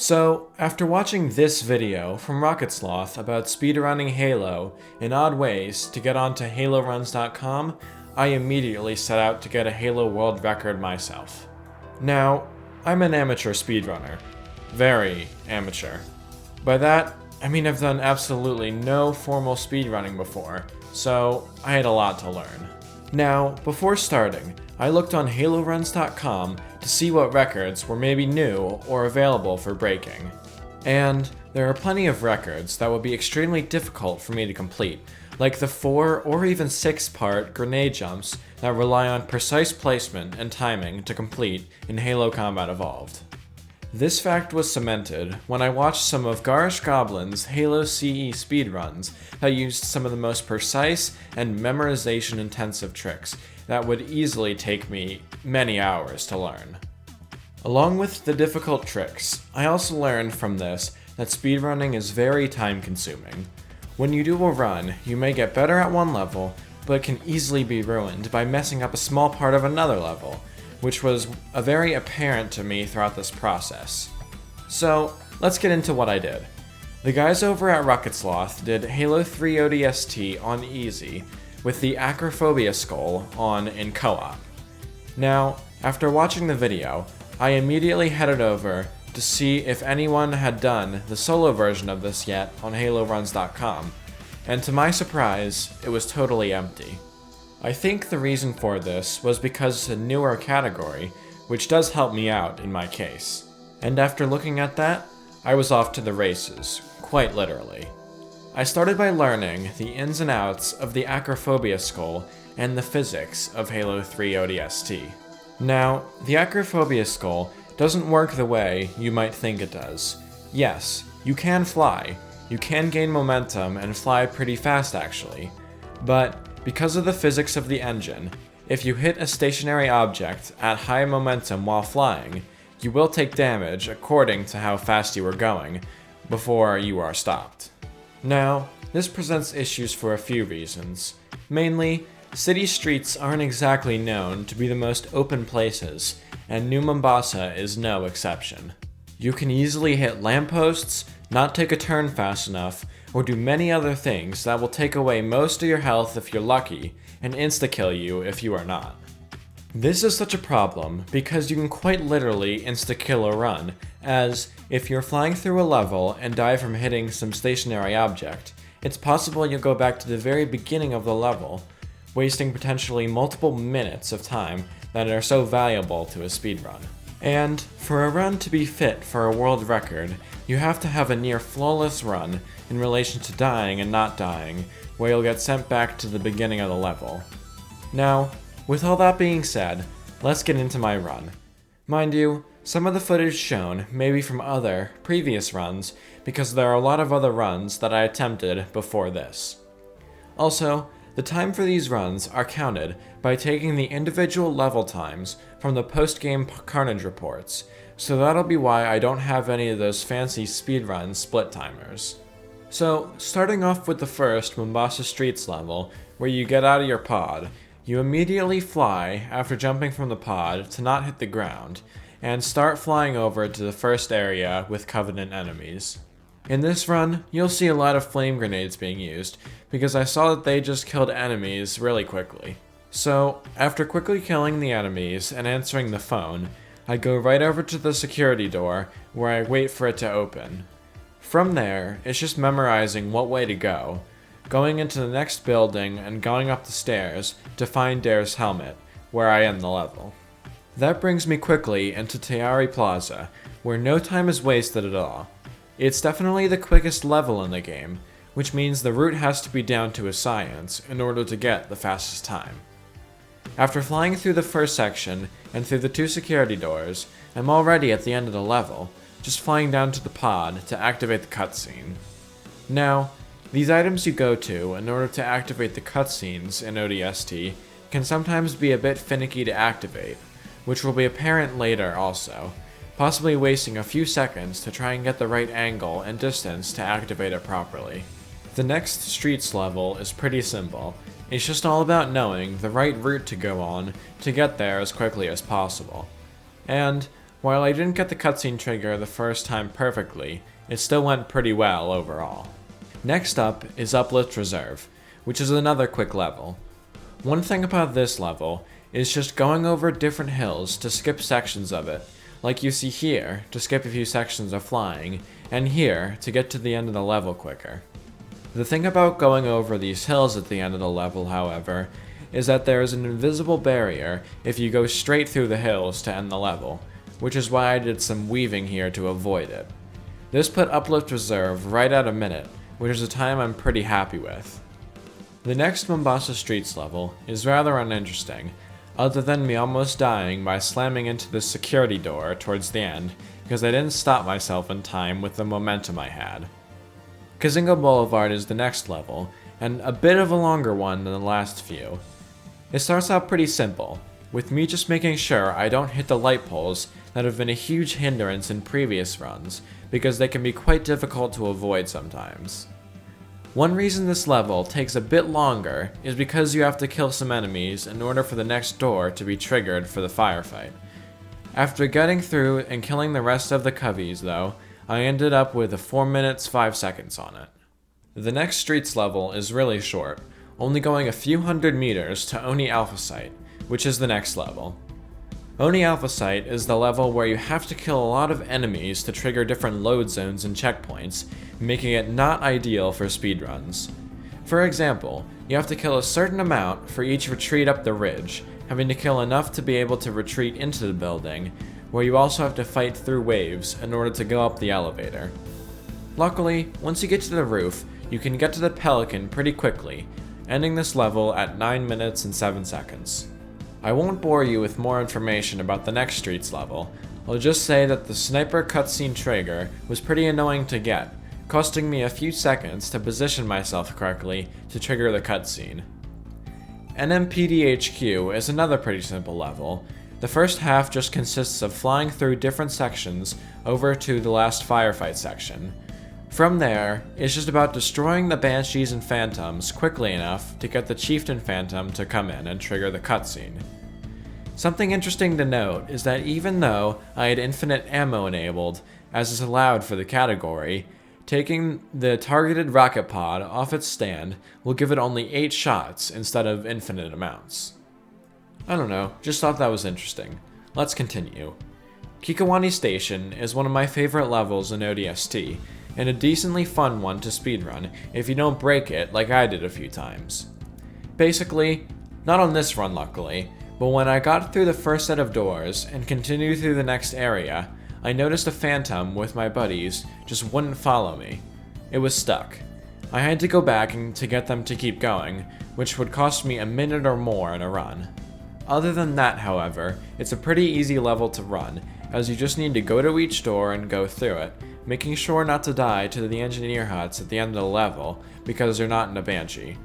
So, after watching this video from Rocket Sloth about speedrunning Halo in odd ways to get onto HaloRuns.com, I immediately set out to get a Halo world record myself. Now, I'm an amateur speedrunner. Very amateur. By that, I mean I've done absolutely no formal speedrunning before, so I had a lot to learn. Now, before starting, I looked on HaloRuns.com to see what records were maybe new or available for breaking. And there are plenty of records that would be extremely difficult for me to complete, like the 4 or even 6-part grenade jumps that rely on precise placement and timing to complete in Halo Combat Evolved. This fact was cemented when I watched some of Garish Goblin's Halo CE speedruns that used some of the most precise and memorization-intensive tricks that would easily take me many hours to learn. Along with the difficult tricks, I also learned from this that speedrunning is very time-consuming. When you do a run, you may get better at one level, but it can easily be ruined by messing up a small part of another level, which was very apparent to me throughout this process. So, let's get into what I did. The guys over at Rocket Sloth did Halo 3 ODST on easy, with the Acrophobia skull on in co-op. Now, after watching the video, I immediately headed over to see if anyone had done the solo version of this yet on HaloRuns.com, and to my surprise, it was totally empty. I think the reason for this was because it's a newer category, which does help me out in my case. And after looking at that, I was off to the races, quite literally. I started by learning the ins and outs of the Acrophobia skull and the physics of Halo 3 ODST. Now, the Acrophobia skull doesn't work the way you might think it does. Yes, you can fly. You can gain momentum and fly pretty fast actually. But because of the physics of the engine, if you hit a stationary object at high momentum while flying, you will take damage according to how fast you are going before you are stopped. Now, this presents issues for a few reasons. Mainly, city streets aren't exactly known to be the most open places, and New Mombasa is no exception. You can easily hit lampposts, not take a turn fast enough, or do many other things that will take away most of your health if you're lucky, and insta-kill you if you are not. This is such a problem because you can quite literally insta-kill a run, as if you're flying through a level and die from hitting some stationary object, it's possible you'll go back to the very beginning of the level, wasting potentially multiple minutes of time that are so valuable to a speedrun. And for a run to be fit for a world record, you have to have a near flawless run in relation to dying and not dying, where you'll get sent back to the beginning of the level. Now, with all that being said, let's get into my run. Mind you, some of the footage shown may be from other, previous runs, because there are a lot of other runs that I attempted before this. Also, the time for these runs are counted by taking the individual level times from the post-game Carnage reports, so that'll be why I don't have any of those fancy speedrun split timers. So, starting off with the first Mombasa Streets level, where you get out of your pod, you immediately fly after jumping from the pod to not hit the ground, and start flying over to the first area with Covenant enemies. In this run, you'll see a lot of flame grenades being used, because I saw that they just killed enemies really quickly. So, after quickly killing the enemies and answering the phone, I go right over to the security door, where I wait for it to open. From there, it's just memorizing what way to go, going into the next building and going up the stairs to find Dare's helmet, where I end the level. That brings me quickly into Tayari Plaza, where no time is wasted at all. It's definitely the quickest level in the game, which means the route has to be down to a science in order to get the fastest time. After flying through the first section and through the 2 security doors, I'm already at the end of the level, just flying down to the pod to activate the cutscene. Now, these items you go to in order to activate the cutscenes in ODST can sometimes be a bit finicky to activate, which will be apparent later also, possibly wasting a few seconds to try and get the right angle and distance to activate it properly. The next streets level is pretty simple. It's just all about knowing the right route to go on to get there as quickly as possible. And While I didn't get the cutscene trigger the first time perfectly, it still went pretty well overall. Next up is Uplift Reserve, which is another quick level. One thing about this level is just going over different hills to skip sections of it, like you see here to skip a few sections of flying, and here to get to the end of the level quicker. The thing about going over these hills at the end of the level, however, is that there is an invisible barrier if you go straight through the hills to end the level, which is why I did some weaving here to avoid it. This put Uplift Reserve right at a minute, which is a time I'm pretty happy with. The next Mombasa Streets level is rather uninteresting, other than me almost dying by slamming into the security door towards the end because I didn't stop myself in time with the momentum I had. Kazinga Boulevard is the next level, and a bit of a longer one than the last few. It starts out pretty simple, with me just making sure I don't hit the light poles that have been a huge hindrance in previous runs, because they can be quite difficult to avoid sometimes. One reason this level takes a bit longer is because you have to kill some enemies in order for the next door to be triggered for the firefight. After getting through and killing the rest of the coveys though, I ended up with a 4 minutes 5 seconds on it. The next streets level is really short, only going a few hundred meters to Oni Alpha Site, which is the next level. Oni Alpha Site is the level where you have to kill a lot of enemies to trigger different load zones and checkpoints, making it not ideal for speedruns. For example, you have to kill a certain amount for each retreat up the ridge, having to kill enough to be able to retreat into the building, where you also have to fight through waves in order to go up the elevator. Luckily, once you get to the roof, you can get to the Pelican pretty quickly, ending this level at 9 minutes and 7 seconds. I won't bore you with more information about the next streets level. I'll just say that the sniper cutscene trigger was pretty annoying to get, costing me a few seconds to position myself correctly to trigger the cutscene. NMPD HQ is another pretty simple level. The first half just consists of flying through different sections over to the last firefight section. From there, it's just about destroying the Banshees and Phantoms quickly enough to get the Chieftain Phantom to come in and trigger the cutscene. Something interesting to note is that even though I had infinite ammo enabled, as is allowed for the category, taking the targeted rocket pod off its stand will give it only 8 shots instead of infinite amounts. I don't know, just thought that was interesting. Let's continue. Kikawani Station is one of my favorite levels in ODST, and a decently fun one to speedrun if you don't break it like I did a few times. Basically, not on this run luckily, but when I got through the first set of doors and continued through the next area, I noticed a Phantom with my buddies just wouldn't follow me. It was stuck. I had to go back to get them to keep going, which would cost me a minute or more in a run. Other than that, however, it's a pretty easy level to run, as you just need to go to each door and go through it, making sure not to die to the engineer huts at the end of the level because they're not in a Banshee.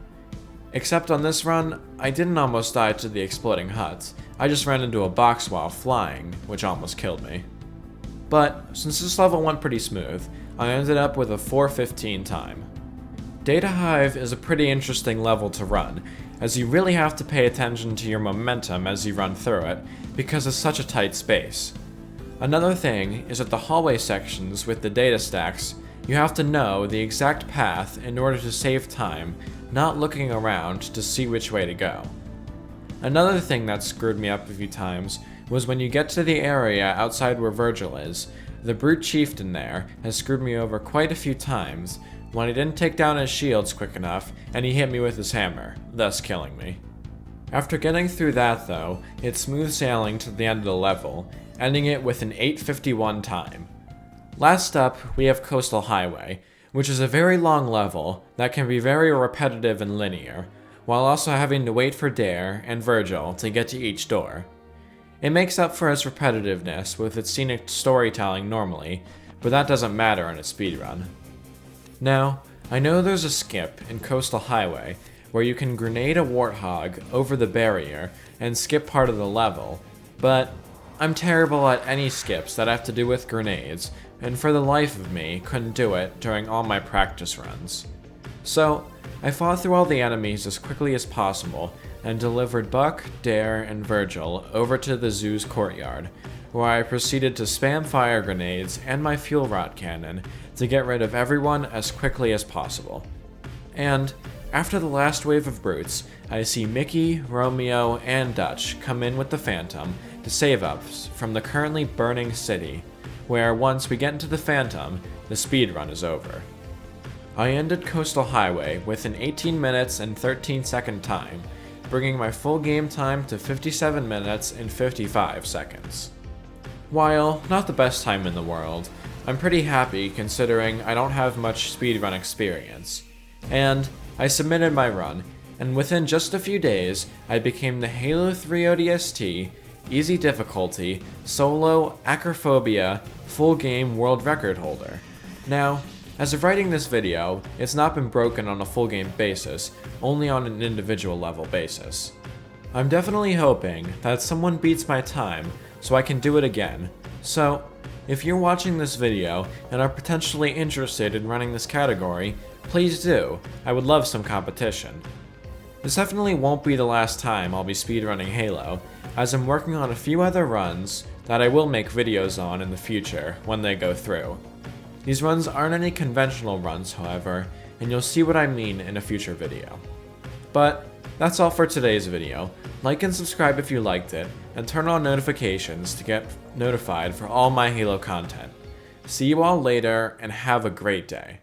Except on this run, I didn't almost die to the exploding huts, I just ran into a box while flying, which almost killed me. But since this level went pretty smooth, I ended up with a 4:15 time. Data Hive is a pretty interesting level to run, as you really have to pay attention to your momentum as you run through it, because it's such a tight space. Another thing is that the hallway sections with the data stacks, you have to know the exact path in order to save time, not looking around to see which way to go. Another thing that screwed me up a few times was when you get to the area outside where Virgil is, the Brute Chieftain there has screwed me over quite a few times when I didn't take down his shields quick enough and he hit me with his hammer, thus killing me. After getting through that though, it's smooth sailing to the end of the level, ending it with an 8:51 time. Last up, we have Coastal Highway, which is a very long level that can be very repetitive and linear, while also having to wait for Dare and Virgil to get to each door. It makes up for its repetitiveness with its scenic storytelling normally, but that doesn't matter in a speedrun. Now, I know there's a skip in Coastal Highway where you can grenade a warthog over the barrier and skip part of the level, but I'm terrible at any skips that have to do with grenades, and for the life of me couldn't do it during all my practice runs. So, I fought through all the enemies as quickly as possible and delivered Buck, Dare, and Virgil over to the zoo's courtyard, where I proceeded to spam fire grenades and my fuel rod cannon to get rid of everyone as quickly as possible. And after the last wave of brutes, I see Mickey, Romeo, and Dutch come in with the Phantom to save us from the currently burning city, where once we get into the Phantom, the speedrun is over. I ended Coastal Highway with an 18 minutes and 13 second time, bringing my full game time to 57 minutes and 55 seconds. While not the best time in the world, I'm pretty happy considering I don't have much speedrun experience. And I submitted my run, and within just a few days, I became the Halo 3 ODST, Easy Difficulty, Solo, Acrophobia, Full Game World Record holder. Now, as of writing this video, it's not been broken on a full game basis, only on an individual level basis. I'm definitely hoping that someone beats my time so I can do it again. So, if you're watching this video and are potentially interested in running this category, please do. I would love some competition. This definitely won't be the last time I'll be speedrunning Halo, as I'm working on a few other runs that I will make videos on in the future when they go through. These runs aren't any conventional runs, however, and you'll see what I mean in a future video. But that's all for today's video. Like and subscribe if you liked it, and turn on notifications to get notified for all my Halo content. See you all later, and have a great day.